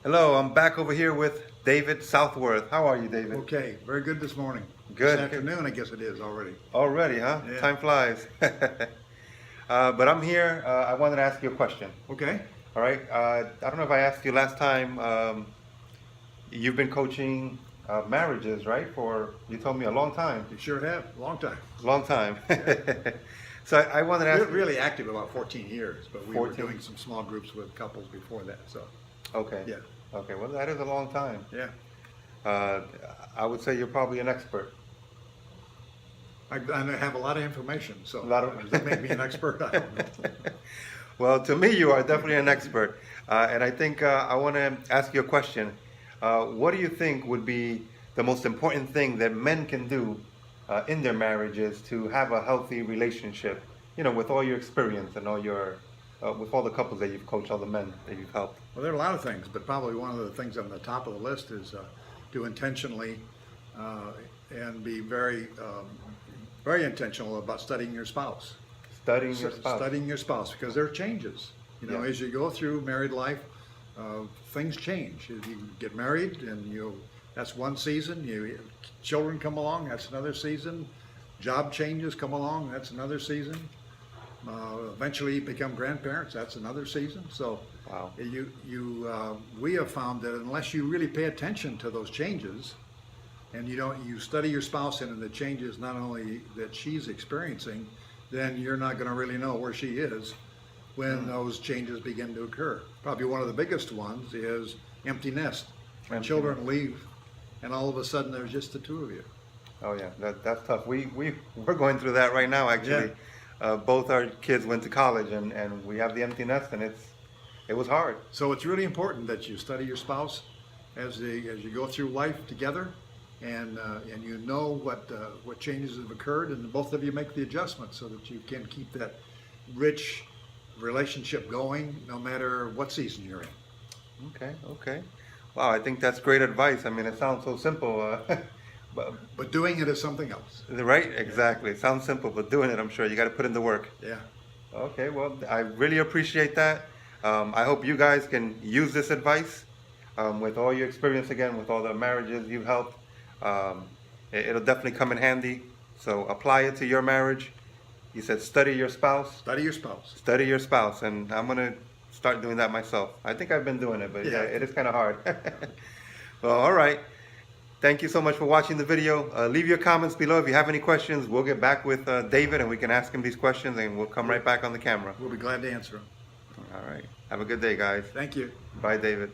Hello, I'm back over here with David Southworth. How are you, David? Okay, very good this morning. Good. This afternoon, I guess it is already. Already, huh? Yeah. Time flies. But I'm here. I wanted to ask you a question. Okay. All right. I don't know if I asked you last time. You've been coaching marriages, right? You told me a long time. You sure have. Long time. Long time. So I wanted to ask We're really active about 14 years, but we were 14? doing some small groups with couples before that. So, Okay. yeah. Okay. Well, that is a long time. Yeah. I would say you're probably an expert. I have a lot of information, so A lot of- does that make me an expert? I don't know. Well, to me, you are definitely an expert. And I think I want to ask you a question. What do you think would be the most important thing that men can do in their marriages to have a healthy relationship? You know, with all your experience and with all the couples that you've coached, all the men that you've helped. Well, there are a lot of things, but probably one of the things on the top of the list is to intentionally and be very intentional about studying your spouse. Studying your spouse. Studying your spouse, because there are changes. You know, Yeah. as you go through married life, things change. You get married, and that's one season. Children come along, that's another season. Job changes come along, that's another season. Eventually, you become grandparents, that's another season. So, Wow. we have found that unless you really pay attention to those changes, and you study your spouse and the changes not only that she's experiencing, then you're not going to really know where she is when those changes begin to occur. Probably one of the biggest ones is empty nest. When Empty children leave, and all of a sudden there's just the two of you. Oh yeah, that's tough. We're going through that right now, actually. Both our kids went to college, and we have the empty nest, and it was hard. So it's really important that you study your spouse as you go through life together, and you know what changes have occurred, and both of you make the adjustments so that you can keep that rich relationship going no matter what season you're in. Okay. Wow, I think that's great advice. I mean, it sounds so simple, But doing it is something else. right? Exactly. It sounds simple, but doing it, I'm sure you got to put in the work. Yeah. Okay, well, I really appreciate that. I hope you guys can use this advice with all your experience again, with all the marriages you've helped. It'll definitely come in handy. So apply it to your marriage. You said study your spouse. Study your spouse. Study your spouse, and I'm gonna start doing that myself. I think I've been doing it, but yeah, it is kind of hard. Well, all right. Thank you so much for watching the video. Leave your comments below if you have any questions. We'll get back with David, and we can ask him these questions, and we'll come right back on the camera. We'll be glad to answer them. All right. Have a good day, guys. Thank you. Bye, David.